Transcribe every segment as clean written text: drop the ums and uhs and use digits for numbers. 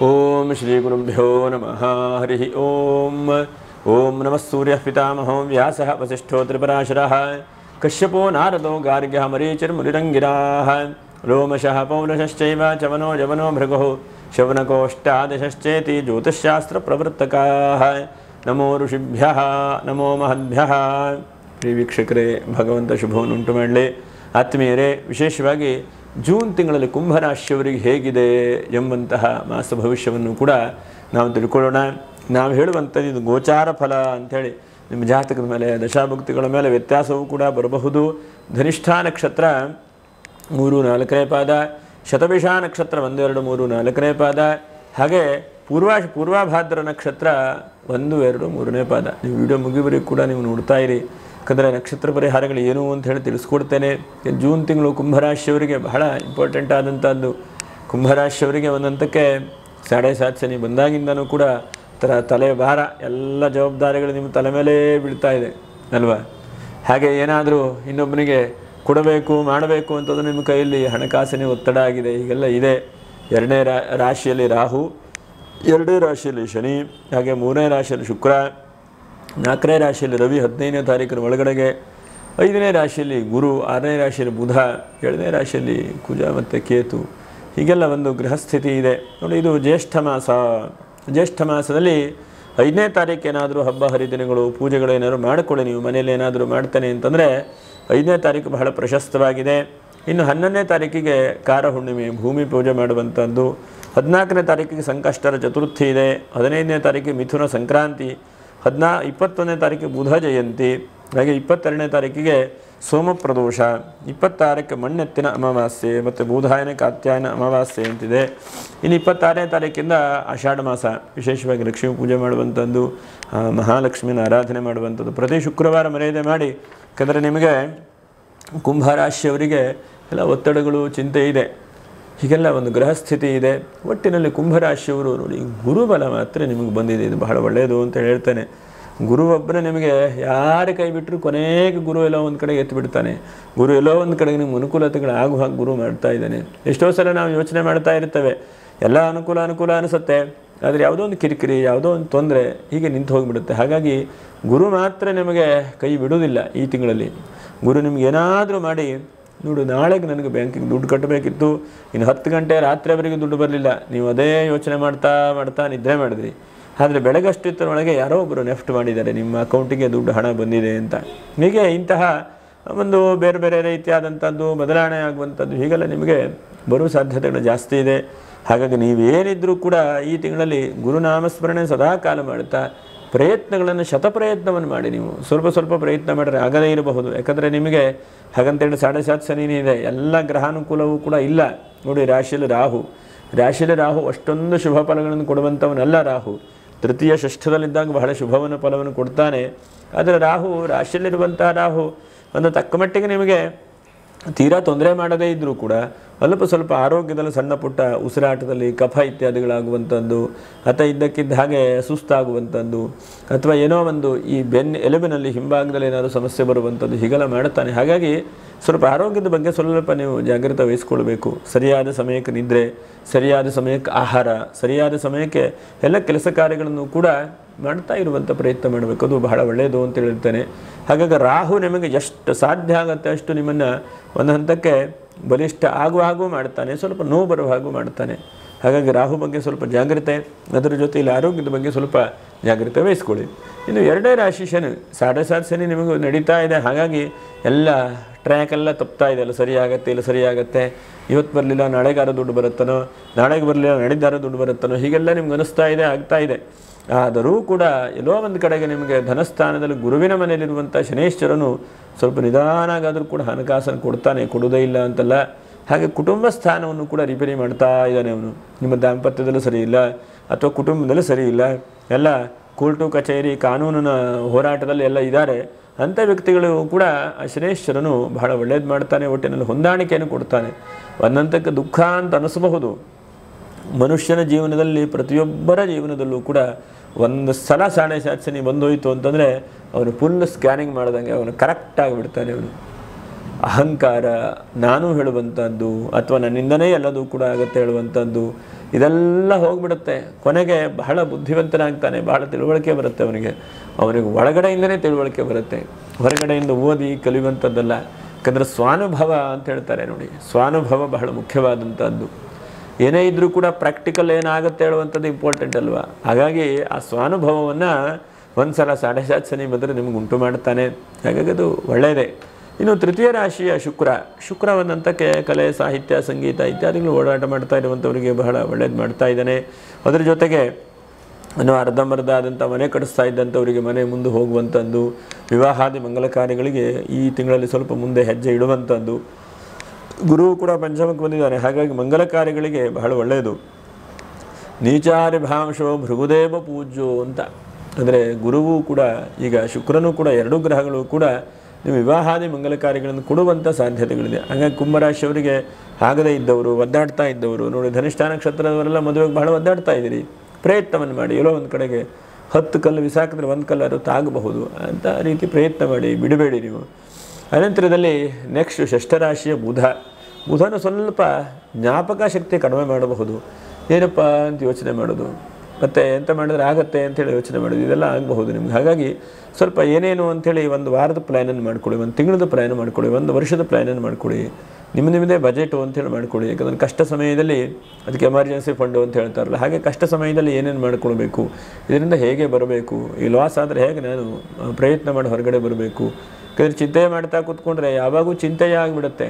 ಓಂ ಶ್ರೀ ಗುರುಭ್ಯೋ ನಮಃ ಹರಿ ಓಂ. ಓಂ ನಮಃ ಸೂರ್ಯ ಪಿತಾಮಹೋ ವ್ಯಾಸ ವಸಿಷ್ಠೋ ತ್ರಿಪರಾಶರಃ ಕಶ್ಯಪೋ ನಾರದೋ ಗಾರ್ಗ್ಯಃ ಮರೀಚಿರ್ಮುನಿರಂಗಿರಾಃ ರೋಮಶಃ ಪೌಲಶಶ್ಚೈವ ಚವನೋ ಯವನೋ ಭೃಗುಃ ಶೌನಕೋಷ್ಟಾದಶಶ್ಚೇತಿ ಜ್ಯೋತಿಷ್ಶಾಸ್ತ್ರ ಪ್ರವೃತ್ತಕಾಃ. ನಮೋ ಋಷಿಭ್ಯಃ ನಮೋ ಮಹದ್ಭ್ಯಃ. ಪ್ರಿಯ ವೀಕ್ಷಕರೇ, ಭಗವಂತ ಶುಭವನ್ನುಂಟು ಮಾಡಲಿ. ಆತ್ಮೀಯರೇ, ವಿಶೇಷವಾಗಿ ಜೂನ್ ತಿಂಗಳಲ್ಲಿ ಕುಂಭರಾಶಿಯವರಿಗೆ ಹೇಗಿದೆ ಎಂಬಂತಹ ಮಾಸ ಭವಿಷ್ಯವನ್ನು ಕೂಡ ನಾವು ತಿಳ್ಕೊಳ್ಳೋಣ. ನಾವು ಹೇಳುವಂಥದ್ದು ಇದು ಗೋಚಾರ ಫಲ ಅಂಥೇಳಿ ನಿಮ್ಮ ಜಾತಕದ ಮೇಲೆ ದಶಾಭುಕ್ತಿಗಳ ಮೇಲೆ ವ್ಯತ್ಯಾಸವೂ ಕೂಡ ಬರಬಹುದು. ಧನಿಷ್ಠಾ ನಕ್ಷತ್ರ 3-4ನೇ ಪಾದ, ಶತಭಿಷ ನಕ್ಷತ್ರ 1-2-3-4ನೇ ಪಾದ, ಹಾಗೆ ಪೂರ್ವಾಭಾದ್ರ ನಕ್ಷತ್ರ 1-2-3ನೇ ಪಾದ. ನೀವು ವಿಡಿಯೋ ಮುಗಿವರೆಗೂ ಕೂಡ ನೀವು ನೋಡ್ತಾ ಇರಿ, ಯಾಕಂದರೆ ನಕ್ಷತ್ರ ಪರಿಹಾರಗಳು ಏನು ಅಂತ ಹೇಳಿ ತಿಳಿಸ್ಕೊಡ್ತೇನೆ. ಜೂನ್ ತಿಂಗಳು ಕುಂಭರಾಶಿಯವರಿಗೆ ಬಹಳ ಇಂಪಾರ್ಟೆಂಟ್ ಆದಂಥದ್ದು. ಕುಂಭರಾಶಿಯವರಿಗೆ ಒಂದಂತಕ್ಕೆ 7.5 ಶನಿ ಬಂದಾಗಿಂದನೂ ಕೂಡ ತಲೆ ಭಾರ, ಎಲ್ಲ ಜವಾಬ್ದಾರಿಗಳು ನಿಮ್ಮ ತಲೆ ಮೇಲೆ ಬೀಳ್ತಾ ಇದೆ ಅಲ್ವಾ. ಹಾಗೆ ಏನಾದರೂ ಇನ್ನೊಬ್ಬನಿಗೆ ಕೊಡಬೇಕು ಮಾಡಬೇಕು ಅಂತಂದ್ರೆ ನಿಮ್ಮ ಕೈಯಲ್ಲಿ ಹಣಕಾಸಿನ ಒತ್ತಡ ಆಗಿದೆ, ಹೀಗೆಲ್ಲ ಇದೆ. 2ನೇ ರಾಶಿಯಲ್ಲಿ ರಾಹು, 2ನೇ ರಾಶಿಯಲ್ಲಿ ಶನಿ, ಹಾಗೆ 3ನೇ ರಾಶಿಯಲ್ಲಿ ಶುಕ್ರ, 4ನೇ ರಾಶಿಯಲ್ಲಿ ರವಿ 15ನೇ ತಾರೀಕಿನ ಒಳಗಡೆಗೆ, 5ನೇ ರಾಶಿಯಲ್ಲಿ ಗುರು, 6ನೇ ರಾಶಿಯಲ್ಲಿ ಬುಧ, 7ನೇ ರಾಶಿಯಲ್ಲಿ ಕುಜ ಮತ್ತು ಕೇತು, ಹೀಗೆಲ್ಲ ಒಂದು ಗೃಹಸ್ಥಿತಿ ಇದೆ ನೋಡಿ. ಇದು ಜ್ಯೇಷ್ಠ ಮಾಸ. ಜ್ಯೇಷ್ಠ ಮಾಸದಲ್ಲಿ 5ನೇ ತಾರೀಕು ಏನಾದರೂ ಹಬ್ಬ ಹರಿದಿನಗಳು ಪೂಜೆಗಳು ಏನಾದರೂ ಮಾಡಿಕೊಳ್ಳಿ. ನೀವು ಮನೇಲಿ ಏನಾದರೂ ಮಾಡ್ತೇನೆ ಅಂತಂದರೆ 5ನೇ ತಾರೀಕು ಬಹಳ ಪ್ರಶಸ್ತವಾಗಿದೆ. ಇನ್ನು 11ನೇ ತಾರೀಕಿಗೆ ಕಾರ ಹುಣ್ಣಿಮೆ, ಭೂಮಿ ಪೂಜೆ ಮಾಡುವಂಥದ್ದು. 14ನೇ ತಾರೀಕಿಗೆ ಸಂಕಷ್ಟರ ಚತುರ್ಥಿ ಇದೆ. 15ನೇ ತಾರೀಕಿಗೆ ಮಿಥುನ ಸಂಕ್ರಾಂತಿ, 21ನೇ ತಾರೀಕಿಗೆ ಬುಧ ಜಯಂತಿ, ಹಾಗೆ 22ನೇ ತಾರೀಕಿಗೆ ಸೋಮ ಪ್ರದೋಷ, 26ಕ್ಕೆ ಮಣ್ಣೆತ್ತಿನ ಅಮಾವಾಸ್ಯೆ ಮತ್ತು ಬೂಧಾಯನ ಕಾತ್ಯಾಯನ ಅಮಾವಾಸ್ಯೆ ಅಂತಿದೆ. ಇನ್ನು 26ನೇ ತಾರೀಕಿಂದ ಆಷಾಢ ಮಾಸ, ವಿಶೇಷವಾಗಿ ಲಕ್ಷ್ಮೀ ಪೂಜೆ ಮಾಡುವಂಥದ್ದು, ಮಹಾಲಕ್ಷ್ಮಿನ ಆರಾಧನೆ ಮಾಡುವಂಥದ್ದು. ಪ್ರತಿ ಶುಕ್ರವಾರ ಮರ್ಯಾದೆ ಮಾಡಿ, ಯಾಕಂದರೆ ನಿಮಗೆ ಕುಂಭರಾಶಿಯವರಿಗೆ ಎಲ್ಲ ಒತ್ತಡಗಳು, ಚಿಂತೆ ಇದೆ, ಹೀಗೆಲ್ಲ ಒಂದು ಗೃಹಸ್ಥಿತಿ ಇದೆ. ಒಟ್ಟಿನಲ್ಲಿ ಕುಂಭರಾಶಿಯವರು ನೋಡಿ, ಗುರುಬಲ ಮಾತ್ರ ನಿಮಗೆ ಬಂದಿದೆ, ಇದು ಬಹಳ ಒಳ್ಳೆಯದು ಅಂತ ಹೇಳ್ತೇನೆ. ಗುರು ಒಬ್ಬನೇ ನಿಮಗೆ ಯಾರು ಕೈ ಬಿಟ್ಟರು ಕೊನೆಗೆ ಗುರು ಎಲ್ಲೋ ಒಂದು ಕಡೆಗೆ ಎತ್ತು ಬಿಡ್ತಾನೆ. ಗುರು ಎಲ್ಲೋ ಒಂದು ಕಡೆಗೆ ನಿಮ್ಗೆ ಅನುಕೂಲತೆಗಳು ಆಗುವ ಹಾಗೆ ಗುರು ಮಾಡ್ತಾ ಇದ್ದಾನೆ. ಎಷ್ಟೋ ಸಲ ನಾವು ಯೋಚನೆ ಮಾಡ್ತಾ ಇರ್ತೇವೆ, ಎಲ್ಲ ಅನುಕೂಲ ಅನಿಸುತ್ತೆ, ಆದರೆ ಯಾವುದೋ ಒಂದು ಕಿರಿಕಿರಿ, ಯಾವುದೋ ಒಂದು ತೊಂದರೆ ಹೀಗೆ ನಿಂತು ಹೋಗಿಬಿಡುತ್ತೆ. ಹಾಗಾಗಿ ಗುರು ಮಾತ್ರ ನಿಮಗೆ ಕೈ ಬಿಡೋದಿಲ್ಲ. ಈ ತಿಂಗಳಲ್ಲಿ ಗುರು ನಿಮ್ಗೆ ಏನಾದರೂ ಮಾಡಿ ನೋಡು, ನಾಳೆಗೆ ನನಗೆ ಬ್ಯಾಂಕಿಗೆ ದುಡ್ಡು ಕಟ್ಟಬೇಕಿತ್ತು, ಇನ್ನು 10 ಗಂಟೆ ರಾತ್ರಿವರೆಗೆ ದುಡ್ಡು ಬರಲಿಲ್ಲ, ನೀವು ಅದೇ ಯೋಚನೆ ಮಾಡ್ತಾ ನಿದ್ರೆ ಮಾಡಿದ್ರಿ. ಆದರೆ ಬೆಳಗಷ್ಟಿತ್ತರೊಳಗೆ ಯಾರೋ ಒಬ್ಬರು ನೆಫ್ಟ್ ಮಾಡಿದ್ದಾರೆ, ನಿಮ್ಮ ಅಕೌಂಟಿಗೆ ದುಡ್ಡು ಹಣ ಬಂದಿದೆ ಅಂತ. ಹೀಗೆ ಇಂತಹ ಒಂದು ಬೇರೆ ಬೇರೆ ರೀತಿಯಾದಂಥದ್ದು ಬದಲಾವಣೆ ಆಗುವಂಥದ್ದು ಹೀಗೆಲ್ಲ ನಿಮಗೆ ಬರುವ ಸಾಧ್ಯತೆಗಳು ಜಾಸ್ತಿ ಇದೆ. ಹಾಗಾಗಿ ನೀವೇನಿದ್ರೂ ಕೂಡ ಈ ತಿಂಗಳಲ್ಲಿ ಗುರುನಾಮಸ್ಮರಣೆ ಸದಾ ಕಾಲ ಮಾಡುತ್ತಾ ಪ್ರಯತ್ನಗಳನ್ನು ಶತಪ್ರಯತ್ನವನ್ನು ಮಾಡಿ. ನೀವು ಸ್ವಲ್ಪ ಪ್ರಯತ್ನ ಮಾಡಿದ್ರೆ ಆಗದೇ ಇರಬಹುದು, ಯಾಕಂದರೆ ನಿಮಗೆ ಹಾಗಂತೇಳಿ 7.5 ಶನಿನೇ ಇದೆ, ಎಲ್ಲ ಗ್ರಹಾನುಕೂಲವೂ ಕೂಡ ಇಲ್ಲ. ನೋಡಿ, ರಾಶಿಯಲ್ಲಿ ರಾಹು ಅಷ್ಟೊಂದು ಶುಭ ಫಲಗಳನ್ನು ಕೊಡುವಂಥವನಲ್ಲ. ರಾಹು ತೃತೀಯ ಷಷ್ಠದಲ್ಲಿದ್ದಾಗ ಬಹಳ ಶುಭವನ ಫಲವನ್ನು ಕೊಡ್ತಾನೆ. ಆದರೆ ರಾಶಿಯಲ್ಲಿರುವಂತಹ ರಾಹು ಒಂದು ತಕ್ಕ ಮಟ್ಟಿಗೆ ನಿಮಗೆ ತೀರಾ ತೊಂದರೆ ಮಾಡದೇ ಇದ್ದರೂ ಕೂಡ ಸ್ವಲ್ಪ ಆರೋಗ್ಯದಲ್ಲಿ ಸಣ್ಣ ಪುಟ್ಟ ಉಸಿರಾಟದಲ್ಲಿ ಕಫ ಇತ್ಯಾದಿಗಳಾಗುವಂಥದ್ದು, ಅಥವಾ ಇದ್ದಕ್ಕಿದ್ದ ಹಾಗೆ ಸುಸ್ತಾಗುವಂಥದ್ದು, ಅಥವಾ ಏನೋ ಒಂದು ಈ ಎಲುಬಿನಲ್ಲಿ ಹಿಂಭಾಗದಲ್ಲಿ ಏನಾದರೂ ಸಮಸ್ಯೆ ಬರುವಂಥದ್ದು ಹೀಗೆಲ್ಲ ಮಾಡುತ್ತಾನೆ. ಹಾಗಾಗಿ ಸ್ವಲ್ಪ ಆರೋಗ್ಯದ ಬಗ್ಗೆ ಸ್ವಲ್ಪ ನೀವು ಜಾಗ್ರತೆ ವಹಿಸ್ಕೊಳ್ಬೇಕು. ಸರಿಯಾದ ಸಮಯಕ್ಕೆ ನಿದ್ರೆ, ಸರಿಯಾದ ಸಮಯಕ್ಕೆ ಆಹಾರ, ಸರಿಯಾದ ಸಮಯಕ್ಕೆ ಎಲ್ಲ ಕೆಲಸ ಕಾರ್ಯಗಳನ್ನು ಕೂಡ ಮಾಡ್ತಾ ಇರುವಂಥ ಪ್ರಯತ್ನ ಮಾಡಬೇಕು. ಅದು ಬಹಳ ಒಳ್ಳೆಯದು ಅಂತ ಹೇಳ್ತೇನೆ. ಹಾಗಾಗಿ ರಾಹು ನಿಮಗೆ ಎಷ್ಟು ಸಾಧ್ಯ ಆಗುತ್ತೆ ಅಷ್ಟು ನಿಮ್ಮನ್ನು ಒಂದು ಹಂತಕ್ಕೆ ಬಲಿಷ್ಠ ಆಗುವ ಹಾಗೂ ಮಾಡ್ತಾನೆ, ಸ್ವಲ್ಪ ನೋವು ಬರುವ ಹಾಗೂ ಮಾಡ್ತಾನೆ. ಹಾಗಾಗಿ ರಾಹು ಬಗ್ಗೆ ಸ್ವಲ್ಪ ಜಾಗ್ರತೆ, ಅದರ ಜೊತೆಯಲ್ಲಿ ಆರೋಗ್ಯದ ಬಗ್ಗೆ ಸ್ವಲ್ಪ ಜಾಗ್ರತೆ ವಹಿಸ್ಕೊಳ್ಳಿ. ಇನ್ನು 2ನೇ ರಾಶಿ ಶನಿ, 7.5 ಶನಿ ನಿಮಗೆ ನಡೀತಾ ಇದೆ. ಹಾಗಾಗಿ ಎಲ್ಲ ಟ್ರ್ಯಾಕೆಲ್ಲ ತಪ್ತಾ ಇದೆ, ಇಲ್ಲ ಸರಿಯಾಗತ್ತೆ, ಇವತ್ತು ಬರಲಿಲ್ಲ ನಾಳೆಗಾರ ದುಡ್ಡು ಬರುತ್ತಾನೋ, ನಾಳೆಗೆ ಬರಲಿಲ್ಲ ನಡೆದಾರ ದುಡ್ಡು ಬರುತ್ತಾನೋ, ಹೀಗೆಲ್ಲ ನಿಮ್ಗೆ ಅನಿಸ್ತಾ ಇದೆ, ಆಗ್ತಾ ಇದೆ. ಆದರೂ ಕೂಡ ಎಲ್ಲೋ ಒಂದು ಕಡೆಗೆ ನಿಮಗೆ ಧನಸ್ಥಾನದಲ್ಲಿ ಗುರುವಿನ ಮನೆಯಲ್ಲಿರುವಂಥ ಶನೇಶ್ವರನು ಸ್ವಲ್ಪ ನಿಧಾನಾಗಾದರೂ ಕೂಡ ಹಣಕಾಸನ್ನು ಕೊಡ್ತಾನೆ, ಕೊಡೋದೇ ಇಲ್ಲ ಅಂತಲ್ಲ. ಹಾಗೆ ಕುಟುಂಬ ಸ್ಥಾನವನ್ನು ಕೂಡ ರಿಪೇರಿ ಮಾಡ್ತಾ ಇದ್ದಾನೆ ಅವನು. ನಿಮ್ಮ ದಾಂಪತ್ಯದಲ್ಲೂ ಸರಿ ಇಲ್ಲ, ಅಥವಾ ಕುಟುಂಬದಲ್ಲೂ ಸರಿ ಇಲ್ಲ, ಎಲ್ಲ ಕೋರ್ಟು ಕಚೇರಿ ಕಾನೂನಿನ ಹೋರಾಟದಲ್ಲಿ ಎಲ್ಲ ಇದ್ದಾರೆ. ಅಂಥ ವ್ಯಕ್ತಿಗಳು ಕೂಡ ಆ ಶನೇಶ್ವರನು ಬಹಳ ಒಳ್ಳೇದು ಮಾಡ್ತಾನೆ. ಒಟ್ಟಿನಲ್ಲಿ ಹೊಂದಾಣಿಕೆಯನ್ನು ಕೊಡ್ತಾನೆ. ಒಂದಂತಕ್ಕೆ ದುಃಖ ಅಂತ ಅನಿಸಬಹುದು. ಮನುಷ್ಯನ ಜೀವನದಲ್ಲಿ, ಪ್ರತಿಯೊಬ್ಬರ ಜೀವನದಲ್ಲೂ ಕೂಡ ಒಂದು ಸಲ 7.5 ಶನಿ ಬಂದೋಯ್ತು ಅಂತಂದರೆ ಅವನು ಫುಲ್ ಸ್ಕ್ಯಾನಿಂಗ್ ಮಾಡ್ದಂಗೆ ಅವನು ಕರೆಕ್ಟಾಗಿ ಬಿಡ್ತಾನೆ. ಅವನು ಅಹಂಕಾರ, ನಾನು ಹೇಳುವಂಥದ್ದು ಅಥವಾ ನನ್ನಿಂದನೇ ಎಲ್ಲದೂ ಕೂಡ ಆಗತ್ತೆ ಹೇಳುವಂಥದ್ದು, ಇದೆಲ್ಲ ಹೋಗ್ಬಿಡುತ್ತೆ. ಕೊನೆಗೆ ಬಹಳ ಬುದ್ಧಿವಂತನಾಗ್ತಾನೆ, ಬಹಳ ತಿಳುವಳಿಕೆ ಬರುತ್ತೆ ಅವನಿಗೆ ಒಳಗಡೆಯಿಂದನೇ ತಿಳುವಳಿಕೆ ಬರುತ್ತೆ, ಹೊರಗಡೆಯಿಂದ ಓದಿ ಕಲಿಯುವಂಥದ್ದಲ್ಲ. ಯಾಕಂದರೆ ಸ್ವಾನುಭವ ಅಂತ ಹೇಳ್ತಾರೆ ನೋಡಿ, ಸ್ವಾನುಭವ ಬಹಳ ಮುಖ್ಯವಾದಂಥದ್ದು. ಏನೇ ಇದ್ದರೂ ಕೂಡ ಪ್ರಾಕ್ಟಿಕಲ್ ಏನಾಗುತ್ತೆ ಹೇಳುವಂಥದ್ದು ಇಂಪಾರ್ಟೆಂಟ್ ಅಲ್ವಾ. ಹಾಗಾಗಿ ಆ ಸ್ವಾನುಭವವನ್ನು ಒಂದು ಸಲ 7.5 ಶನಿ ಬಂದರೆ ನಿಮಗೆ ಉಂಟು ಮಾಡ್ತಾನೆ. ಹಾಗಾಗಿ ಅದು ಒಳ್ಳೆಯದೇ. ಇನ್ನು ತೃತೀಯ ರಾಶಿಯ ಶುಕ್ರವನ್ನಂತಕ್ಕೆ ಕಲೆ, ಸಾಹಿತ್ಯ, ಸಂಗೀತ ಇತ್ಯಾದಿಗಳು ಓಡಾಟ ಮಾಡ್ತಾ ಇರುವಂಥವರಿಗೆ ಬಹಳ ಒಳ್ಳೇದು ಮಾಡ್ತಾ ಇದ್ದಾನೆ. ಅದರ ಜೊತೆಗೆ ಇನ್ನು ಅರ್ಧಂಬರ್ಧ ಆದಂಥ ಮನೆ ಕಟ್ಟಿಸ್ತಾ ಇದ್ದಂಥವರಿಗೆ ಮನೆ ಮುಂದೆ ಹೋಗುವಂಥದ್ದು, ವಿವಾಹಾದಿ ಮಂಗಲ ಕಾರ್ಯಗಳಿಗೆ ಈ ತಿಂಗಳಲ್ಲಿ ಸ್ವಲ್ಪ ಮುಂದೆ ಹೆಜ್ಜೆ ಇಡುವಂಥದ್ದು. ಗುರು ಕೂಡ ಪಂಚಮಕ್ಕೆ ಬಂದಿದ್ದಾನೆ, ಹಾಗಾಗಿ ಮಂಗಲ ಕಾರ್ಯಗಳಿಗೆ ಬಹಳ ಒಳ್ಳೆಯದು. ನೀಚಾರಿ ಭಾಂಶೋ ಭೃಗುದೇವ ಪೂಜ್ಯೋ ಅಂತ ಅಂದರೆ ಗುರುವು ಕೂಡ, ಈಗ ಶುಕ್ರನೂ ಕೂಡ, ಎರಡೂ ಗ್ರಹಗಳು ಕೂಡ ನೀವು ವಿವಾಹಾದಿ ಮಂಗಲ ಕಾರ್ಯಗಳನ್ನು ಕೊಡುವಂಥ ಸಾಧ್ಯತೆಗಳಿದೆ. ಹಾಗಾಗಿ ಕುಂಭರಾಶಿಯವರಿಗೆ ಆಗದೇ ಇದ್ದವರು, ಒದ್ದಾಡ್ತಾ ಇದ್ದವರು ನೋಡಿ, ಧನಿಷ್ಠ ನಕ್ಷತ್ರದವರೆಲ್ಲ ಮದುವೆಗೆ ಬಹಳ ಒದ್ದಾಡ್ತಾ ಇದ್ದೀರಿ, ಪ್ರಯತ್ನವನ್ನು ಮಾಡಿ. ಎಲ್ಲೋ ಒಂದು ಕಡೆಗೆ 10 ಕಲ್ಲು ಬಿಸಾಕಿದ್ರೆ 1 ಕಲ್ಲು ತಾಗಬಹುದು ಅಂತ ರೀತಿ ಪ್ರಯತ್ನ ಮಾಡಿ, ಬಿಡಬೇಡಿ ನೀವು. ಅನಂತರದಲ್ಲಿ ನೆಕ್ಸ್ಟ್ ಷಷ್ಠರಾಶಿಯ ಬುಧನು ಸ್ವಲ್ಪ ಜ್ಞಾಪಕ ಶಕ್ತಿ ಕಡಿಮೆ ಮಾಡಬಹುದು. ಏನಪ್ಪ ಅಂತ ಯೋಚನೆ ಮಾಡೋದು, ಮತ್ತು ಎಂತ ಮಾಡಿದ್ರೆ ಆಗತ್ತೆ ಅಂಥೇಳಿ ಯೋಚನೆ ಮಾಡೋದು, ಇದೆಲ್ಲ ಆಗಬಹುದು ನಿಮ್ಗೆ. ಹಾಗಾಗಿ ಸ್ವಲ್ಪ ಏನೇನು ಅಂಥೇಳಿ 1 ವಾರದ ಪ್ಲ್ಯಾನನ್ನು ಮಾಡ್ಕೊಳ್ಳಿ, 1 ತಿಂಗಳದ ಪ್ಲ್ಯಾನ್ ಮಾಡ್ಕೊಳ್ಳಿ, 1 ವರ್ಷದ ಪ್ಲ್ಯಾನನ್ನು ಮಾಡ್ಕೊಳ್ಳಿ, ನಿಮ್ಮದೇ ಬಜೆಟು ಅಂತೇಳಿ ಮಾಡ್ಕೊಳ್ಳಿ. ಯಾಕಂದರೆ ಕಷ್ಟ ಸಮಯದಲ್ಲಿ ಅದಕ್ಕೆ ಎಮರ್ಜೆನ್ಸಿ ಫಂಡು ಅಂತ ಹೇಳ್ತಾರಲ್ಲ, ಹಾಗೆ ಕಷ್ಟ ಸಮಯದಲ್ಲಿ ಏನೇನು ಮಾಡ್ಕೊಳ್ಬೇಕು, ಇದರಿಂದ ಹೇಗೆ ಬರಬೇಕು, ಈ ಲಾಸ್ ಆದರೆ ಹೇಗೆ ನಾನು ಪ್ರಯತ್ನ ಮಾಡಿ ಹೊರಗಡೆ ಬರಬೇಕು. ಯಾಕಂದರೆ ಚಿಂತೆ ಮಾಡ್ತಾ ಕೂತ್ಕೊಂಡ್ರೆ ಯಾವಾಗೂ ಚಿಂತೆಯೇ ಆಗಿಬಿಡುತ್ತೆ.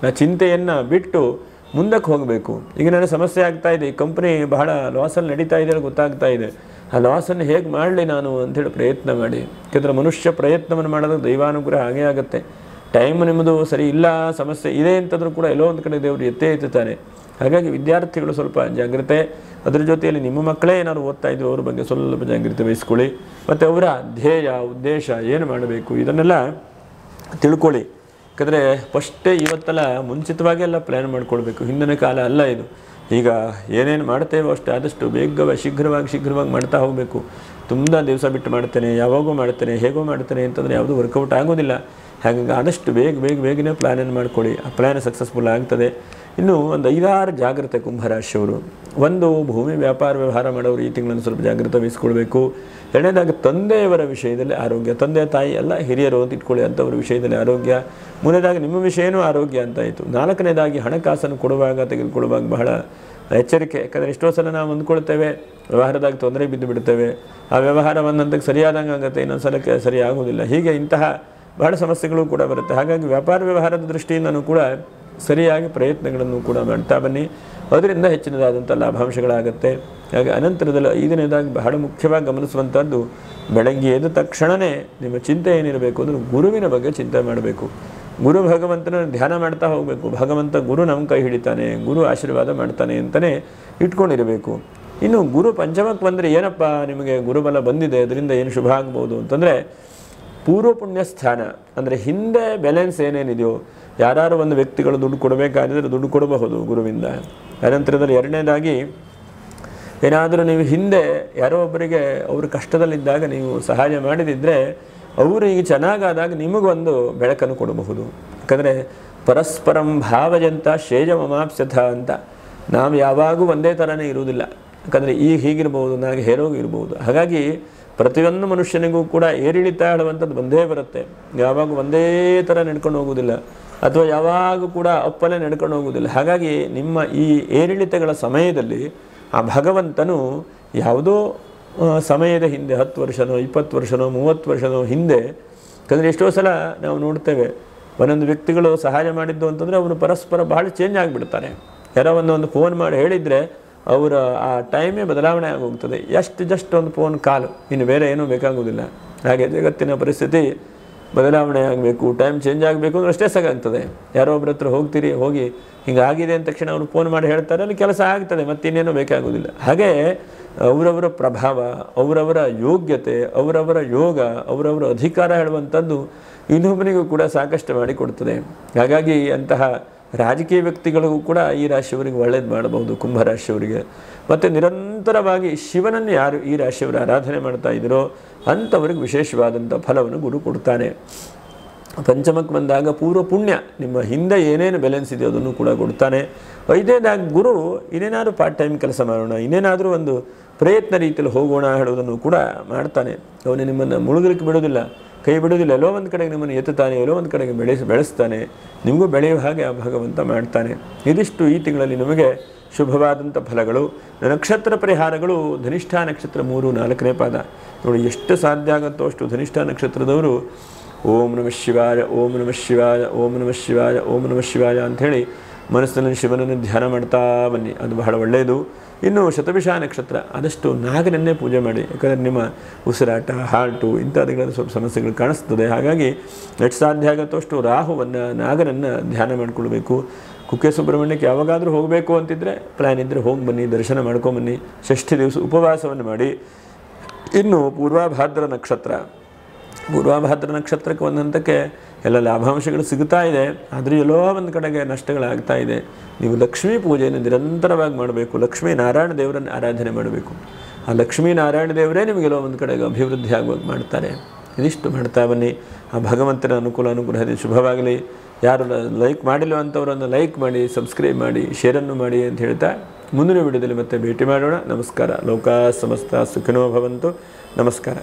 ಆ ಚಿಂತೆಯನ್ನು ಬಿಟ್ಟು ಮುಂದಕ್ಕೆ ಹೋಗಬೇಕು. ಈಗ ನನಗೆ ಸಮಸ್ಯೆ ಆಗ್ತಾ ಇದೆ, ಈ ಕಂಪ್ನಿ ಬಹಳ ಲಾಸಲ್ಲಿ ನಡೀತಾ ಇದೆ ಗೊತ್ತಾಗ್ತಾ ಇದೆ, ಆ ಲಾಸನ್ನು ಹೇಗೆ ಮಾಡಲಿ ನಾನು ಅಂಥೇಳಿ ಪ್ರಯತ್ನ ಮಾಡಿ. ಯಾಕೆಂದರೆ ಮನುಷ್ಯ ಪ್ರಯತ್ನವನ್ನು ಮಾಡೋದು ದೈವಾನುಗ್ರಹ ಹಾಗೇ ಆಗುತ್ತೆ. ಟೈಮ್ ನಿಮ್ಮದು ಸರಿ ಇಲ್ಲ, ಸಮಸ್ಯೆ ಇದೆ ಅಂತಂದ್ರೂ ಕೂಡ ಎಲ್ಲೋ ಒಂದು ಕಡೆ ದೇವರು ಎತ್ತೇ ಎತ್ತುತ್ತಾನೆ. ಹಾಗಾಗಿ ವಿದ್ಯಾರ್ಥಿಗಳು ಸ್ವಲ್ಪ ಜಾಗ್ರತೆ, ಅದರ ಜೊತೆಯಲ್ಲಿ ನಿಮ್ಮ ಮಕ್ಕಳೇ ಏನಾದ್ರು ಓದ್ತಾ ಇದ್ರು ಅವ್ರ ಬಗ್ಗೆ ಸ್ವಲ್ಪ ಜಾಗ್ರತೆ ವಹಿಸ್ಕೊಳ್ಳಿ. ಮತ್ತು ಅವರ ಧ್ಯೇಯ, ಉದ್ದೇಶ ಏನು ಮಾಡಬೇಕು ಇದನ್ನೆಲ್ಲ ತಿಳ್ಕೊಳ್ಳಿ. ಯಾಕಂದರೆ ಫಸ್ಟೇ ಇವತ್ತೆಲ್ಲ ಮುಂಚಿತವಾಗಿ ಎಲ್ಲ ಪ್ಲ್ಯಾನ್ ಮಾಡ್ಕೊಳ್ಬೇಕು, ಹಿಂದಿನ ಕಾಲ ಅಲ್ಲ ಇದು. ಈಗ ಏನೇನು ಮಾಡ್ತೇವೋ ಅಷ್ಟು ಆದಷ್ಟು ಶೀಘ್ರವಾಗಿ ಮಾಡ್ತಾ ಹೋಗಬೇಕು. ತುಂಬ ದಿವಸ ಬಿಟ್ಟು ಮಾಡ್ತೇನೆ, ಯಾವಾಗೋ ಮಾಡ್ತೇನೆ, ಹೇಗೋ ಮಾಡ್ತೇನೆ ಅಂತಂದರೆ ಯಾವುದೂ ವರ್ಕೌಟ್ ಆಗೋದಿಲ್ಲ. ಹಾಗಾಗಿ ಆದಷ್ಟು ಬೇಗನೆ ಪ್ಲ್ಯಾನನ್ನು ಮಾಡ್ಕೊಳ್ಳಿ, ಆ ಪ್ಲ್ಯಾನ್ ಸಕ್ಸಸ್ಫುಲ್ ಆಗ್ತದೆ. ಇನ್ನು ಒಂದು 5-6 ಜಾಗ್ರತೆ ಕುಂಭರಾಶಿಯವರು. ಒಂದು, ಭೂಮಿ ವ್ಯಾಪಾರ ವ್ಯವಹಾರ ಮಾಡೋರು ಈ ತಿಂಗಳನ್ನು ಸ್ವಲ್ಪ ಜಾಗ್ರತೆ ವಹಿಸ್ಕೊಳ್ಬೇಕು. ಎರಡನೇದಾಗಿ ತಂದೆಯವರ ವಿಷಯದಲ್ಲಿ ಆರೋಗ್ಯ, ತಂದೆ ತಾಯಿ ಎಲ್ಲ ಹಿರಿಯರು ಅಂತ ಇಟ್ಕೊಳ್ಳಿ, ಅಂಥವ್ರ ವಿಷಯದಲ್ಲಿ ಆರೋಗ್ಯ. ಮೂರನೇದಾಗಿ ನಿಮ್ಮ ವಿಷಯನೂ ಆರೋಗ್ಯ ಅಂತಾಯಿತು. 4ನೇದಾಗಿ ಹಣಕಾಸನ್ನು ತೆಗೆದುಕೊಳ್ಳುವಾಗ ಬಹಳ ಎಚ್ಚರಿಕೆ. ಯಾಕಂದರೆ ಎಷ್ಟೋ ಸಲ ನಾವು ಅಂದ್ಕೊಳ್ತೇವೆ ವ್ಯವಹಾರದಾಗ ತೊಂದರೆ ಬಿದ್ದು ಬಿಡ್ತೇವೆ, ಆ ವ್ಯವಹಾರ ಒಂದಂತಕ್ಕೆ ಸರಿಯಾದಂಗೆ ಆಗುತ್ತೆ, ಇನ್ನೊಂದು ಸಲಕ್ಕೆ ಸರಿ ಆಗೋದಿಲ್ಲ. ಹೀಗೆ ಇಂತಹ ಬಹಳ ಸಮಸ್ಯೆಗಳು ಕೂಡ ಬರುತ್ತೆ. ಹಾಗಾಗಿ ವ್ಯಾಪಾರ ವ್ಯವಹಾರದ ದೃಷ್ಟಿಯಿಂದನೂ ಕೂಡ ಸರಿಯಾಗಿ ಪ್ರಯತ್ನಗಳನ್ನು ಕೂಡ ಮಾಡ್ತಾ ಬನ್ನಿ, ಅದರಿಂದ ಹೆಚ್ಚಿನದಾದಂಥ ಲಾಭಾಂಶಗಳಾಗುತ್ತೆ. ಹಾಗೆ ಅನಂತರದಲ್ಲಿ 5ನೇದಾಗಿ ಬಹಳ ಮುಖ್ಯವಾಗಿ ಗಮನಿಸುವಂಥದ್ದು, ಬೆಳಗ್ಗೆ ಎದ್ದ ತಕ್ಷಣವೇ ನಿಮ್ಮ ಚಿಂತೆ ಏನಿರಬೇಕು ಅಂದರೆ ಗುರುವಿನ ಬಗ್ಗೆ ಚಿಂತೆ ಮಾಡಬೇಕು. ಗುರು ಭಗವಂತನ ಧ್ಯಾನ ಮಾಡ್ತಾ ಹೋಗಬೇಕು. ಭಗವಂತ ಗುರು ನಮ್ಮ ಕೈ ಹಿಡಿತಾನೆ, ಗುರು ಆಶೀರ್ವಾದ ಮಾಡ್ತಾನೆ ಅಂತಲೇ ಇಟ್ಕೊಂಡಿರಬೇಕು. ಇನ್ನು ಗುರು ಪಂಚಮಕ್ಕೆ ಬಂದರೆ ಏನಪ್ಪ ನಿಮಗೆ ಗುರುಬಲ ಬಂದಿದೆ, ಅದರಿಂದ ಏನು ಶುಭ ಆಗ್ಬೋದು ಅಂತಂದರೆ, ಪೂರ್ವ ಪುಣ್ಯ ಸ್ಥಾನ ಅಂದರೆ ಹಿಂದೆ ಬ್ಯಾಲೆನ್ಸ್ ಏನೇನಿದೆಯೋ, ಯಾರು ಒಂದು ವ್ಯಕ್ತಿಗಳು ದುಡ್ಡು ಕೊಡಬೇಕಾದ್ರೆ ದುಡ್ಡು ಕೊಡಬಹುದು ಗುರುವಿಂದ. ಅನಂತರದಲ್ಲಿ 2ನೇದಾಗಿ ಏನಾದರೂ ನೀವು ಹಿಂದೆ ಯಾರೋ ಒಬ್ಬರಿಗೆ ಅವರು ಕಷ್ಟದಲ್ಲಿದ್ದಾಗ ನೀವು ಸಹಾಯ ಮಾಡಿದಿದ್ದರೆ ಅವರು ಈಗ ಚೆನ್ನಾಗಾದಾಗ ನಿಮಗೊಂದು ಬೆಳಕನ್ನು ಕೊಡಬಹುದು. ಯಾಕಂದರೆ ಪರಸ್ಪರಂ ಭಾವಜಂತ ಶೇಜಮಮಾಪ್ಸ್ಯಥ ಅಂತ, ನಾವು ಯಾವಾಗೂ ಒಂದೇ ಥರನೇ ಇರುವುದಿಲ್ಲ. ಯಾಕಂದರೆ ಈಗ ಹೀಗಿರ್ಬೋದು, ನಾಗೆ ಹೇರೋಗಿರ್ಬೋದು. ಹಾಗಾಗಿ ಪ್ರತಿಯೊಂದು ಮನುಷ್ಯನಿಗೂ ಕೂಡ ಏರಿಳಿತ ಹೇಳುವಂಥದ್ದು ಬಂದೇ ಬರುತ್ತೆ. ಯಾವಾಗ ಒಂದೇ ಥರ ನಡ್ಕೊಂಡು ಹೋಗೋದಿಲ್ಲ, ಅಥವಾ ಯಾವಾಗೂ ಕೂಡ ಅಪ್ಪಲೇ ನಡ್ಕೊಂಡು ಹೋಗೋದಿಲ್ಲ. ಹಾಗಾಗಿ ನಿಮ್ಮ ಈ ಏರಿಳಿತಗಳ ಸಮಯದಲ್ಲಿ ಆ ಭಗವಂತನು ಯಾವುದೋ ಸಮಯದ ಹಿಂದೆ 10 ವರ್ಷನೋ 20 ವರ್ಷನೋ 30 ವರ್ಷನೋ ಹಿಂದೆ, ಯಾಕಂದರೆ ಎಷ್ಟೋ ಸಲ ನಾವು ನೋಡ್ತೇವೆ ಒಂದೊಂದು ವ್ಯಕ್ತಿಗಳು ಸಹಾಯ ಮಾಡಿದ್ದು ಅಂತಂದರೆ ಅವರು ಪರಸ್ಪರ ಭಾಳ ಚೇಂಜ್ ಆಗಿಬಿಡ್ತಾರೆ. ಯಾರೋ ಒಂದು ಫೋನ್ ಮಾಡಿ ಹೇಳಿದರೆ ಅವರ ಆ ಟೈಮೇ ಬದಲಾವಣೆ ಆಗೋಗ್ತದೆ. ಜಸ್ಟ್ ಒಂದು ಫೋನ್ ಕಾಲು, ಇನ್ನು ಬೇರೆ ಏನೂ ಬೇಕಾಗೋದಿಲ್ಲ. ಹಾಗೆ ಜಗತ್ತಿನ ಪರಿಸ್ಥಿತಿ ಬದಲಾವಣೆ ಆಗಬೇಕು, ಟೈಮ್ ಚೇಂಜ್ ಆಗಬೇಕು ಅಂದ್ರೆ ಅಷ್ಟೇ ಸಾಕಾಗ್ತದೆ. ಯಾರೋ ಒಬ್ಬರ ಹತ್ರ ಹೋಗಿ ಹಿಂಗಾಗಿದೆ ಅಂದ ತಕ್ಷಣ ಅವರು ಫೋನ್ ಮಾಡಿ ಹೇಳ್ತಾರೆ, ಅಲ್ಲಿ ಕೆಲಸ ಆಗ್ತದೆ, ಮತ್ತಿನ್ನೇನೂ ಬೇಕಾಗೋದಿಲ್ಲ. ಹಾಗೆ ಅವರವರ ಪ್ರಭಾವ, ಅವರವರ ಯೋಗ್ಯತೆ, ಅವರವರ ಯೋಗ, ಅವರವರ ಅಧಿಕಾರ ಹೇಳುವಂಥದ್ದು ಇನ್ನೊಬ್ಬನಿಗೂ ಕೂಡ ಸಾಕಷ್ಟು ಮಾಡಿಕೊಡ್ತದೆ. ಹಾಗಾಗಿ ಅಂತಹ ರಾಜಕೀಯ ವ್ಯಕ್ತಿಗಳಿಗೂ ಕೂಡ ಈ ರಾಶಿಯವರಿಗೆ ಒಳ್ಳೇದು ಮಾಡಬಹುದು, ಕುಂಭರಾಶಿಯವರಿಗೆ. ಮತ್ತು ನಿರಂತರವಾಗಿ ಶಿವನನ್ನು ಯಾರು ಈ ರಾಶಿಯವರು ಆರಾಧನೆ ಮಾಡ್ತಾ ಇದ್ದೀರೋ ಅಂಥವ್ರಿಗೆ ವಿಶೇಷವಾದಂಥ ಫಲವನ್ನು ಗುರು ಕೊಡ್ತಾನೆ. ಪಂಚಮಕ್ಕೆ ಬಂದಾಗ ಪೂರ್ವ ಪುಣ್ಯ, ನಿಮ್ಮ ಹಿಂದೆ ಏನೇನು ಬ್ಯಾಲೆನ್ಸ್ ಇದೆಯೋ ಅದನ್ನು ಕೂಡ ಕೊಡ್ತಾನೆ. ಐದನೇದಾಗಿ ಗುರು ಇನ್ನೇನಾದರೂ ಪಾರ್ಟ್ ಟೈಮ್ ಕೆಲಸ ಮಾಡೋಣ, ಇನ್ನೇನಾದರೂ ಒಂದು ಪ್ರಯತ್ನ ರೀತಿಯಲ್ಲಿ ಹೋಗೋಣ ಹೇಳೋದನ್ನು ಕೂಡ ಮಾಡ್ತಾನೆ. ಅವನು ನಿಮ್ಮನ್ನು ಮುಳುಗಲಿಕ್ಕೆ ಬಿಡೋದಿಲ್ಲ, ಕೈ ಬಿಡೋದಿಲ್ಲ. ಎಲ್ಲೋ ಒಂದು ಕಡೆಗೆ ನಿಮ್ಮನ್ನು ಎತ್ತುತ್ತಾನೆ, ಎಲ್ಲೋ ಒಂದು ಕಡೆಗೆ ಬೆಳೆಸ್ತಾನೆ. ನಿಮಗೂ ಬೆಳೆಯುವ ಹಾಗೆ ಆ ಭಗವಂತ ಮಾಡ್ತಾನೆ. ಇದಿಷ್ಟು ಈ ತಿಂಗಳಲ್ಲಿ ನಿಮಗೆ ಶುಭವಾದಂಥ ಫಲಗಳು. ನಕ್ಷತ್ರ ಪರಿಹಾರಗಳು ಧನಿಷ್ಠ ನಕ್ಷತ್ರ 3, 4ನೇ ಪಾದ ನೋಡಿ, ಎಷ್ಟು ಸಾಧ್ಯ ಆಗುತ್ತೋ ಅಷ್ಟು ಧನಿಷ್ಠ ನಕ್ಷತ್ರದವರು ಓಂ ನಮಃ ಶಿವಾಯ, ಓಂ ನಮಃ ಶಿವಾಯ, ಓಂ ನಮಃ ಶಿವಾಯ, ಓಂ ನಮಃ ಶಿವಾಯ ಅಂಥೇಳಿ ಮನಸ್ಸಿನಲ್ಲಿ ಶಿವನನ್ನು ಧ್ಯಾನ ಮಾಡ್ತಾ ಬನ್ನಿ, ಅದು ಬಹಳ ಒಳ್ಳೆಯದು. ಇನ್ನು ಶತಭಿಷ ನಕ್ಷತ್ರ ಆದಷ್ಟು ನಾಗನನ್ನೇ ಪೂಜೆ ಮಾಡಿ, ಯಾಕಂದರೆ ನಿಮ್ಮ ಉಸಿರಾಟ, ಹಾರ್ಟು ಇಂಥವುಗಳಲ್ಲಿ ಸ್ವಲ್ಪ ಸಮಸ್ಯೆಗಳು ಕಾಣಿಸ್ತದೆ. ಹಾಗಾಗಿ ಎಷ್ಟು ಸಾಧ್ಯ ಆಗುತ್ತೋ ಅಷ್ಟು ರಾಹುವನ್ನು, ನಾಗನನ್ನು ಧ್ಯಾನ ಮಾಡಿಕೊಳ್ಬೇಕು. ಕುಕ್ಕೆ ಸುಬ್ರಹ್ಮಣ್ಯಕ್ಕೆ ಯಾವಾಗಾದರೂ ಹೋಗಬೇಕು ಅಂತಿದ್ದರೆ ಪ್ಲ್ಯಾನ್ ಇದ್ದರೆ ಹೋಗಿ ಬನ್ನಿ, ದರ್ಶನ ಮಾಡ್ಕೊಂಬನ್ನಿ. ಷಷ್ಠಿ ದಿವಸ ಉಪವಾಸವನ್ನು ಮಾಡಿ. ಇನ್ನು ಪೂರ್ವಭಾದ್ರ ನಕ್ಷತ್ರ, ಪೂರ್ವಭಾದ್ರ ನಕ್ಷತ್ರಕ್ಕೆ ಒಂದು ಹಂತಕ್ಕೆ ಎಲ್ಲ ಲಾಭಾಂಶಗಳು ಸಿಗ್ತಾ ಇದೆ, ಆದರೆ ಎಲ್ಲೋ ಒಂದು ಕಡೆಗೆ ನಷ್ಟಗಳಾಗ್ತಾ ಇದೆ. ನೀವು ಲಕ್ಷ್ಮೀ ಪೂಜೆಯನ್ನು ನಿರಂತರವಾಗಿ ಮಾಡಬೇಕು, ಲಕ್ಷ್ಮೀ ನಾರಾಯಣ ದೇವರನ್ನು ಆರಾಧನೆ ಮಾಡಬೇಕು. ಆ ಲಕ್ಷ್ಮೀ ನಾರಾಯಣ ದೇವರೇ ನಿಮಗೆಲ್ಲೋ ಒಂದು ಕಡೆಗೆ ಅಭಿವೃದ್ಧಿ ಆಗುವಾಗ ಮಾಡ್ತಾರೆ. ಇದಿಷ್ಟು ಮಾಡ್ತಾ ಬನ್ನಿ. ಆ ಭಗವಂತನ ಅನುಗ್ರಹದಿಂದ ಶುಭವಾಗಲಿ. ಯಾರು ಲೈಕ್ ಮಾಡಿಲ್ಲ ಅಂಥವರನ್ನು ಲೈಕ್ ಮಾಡಿ, ಸಬ್ಸ್ಕ್ರೈಬ್ ಮಾಡಿ, ಶೇರನ್ನು ಮಾಡಿ ಅಂತ ಹೇಳ್ತಾ ಮುಂದಿನ ವಿಡಿಯೋದಲ್ಲಿ ಮತ್ತೆ ಭೇಟಿ ಮಾಡೋಣ. ನಮಸ್ಕಾರ. ಲೋಕ ಸಮಸ್ತ ಸುಖಿನೋ ಭವಂತು. ನಮಸ್ಕಾರ.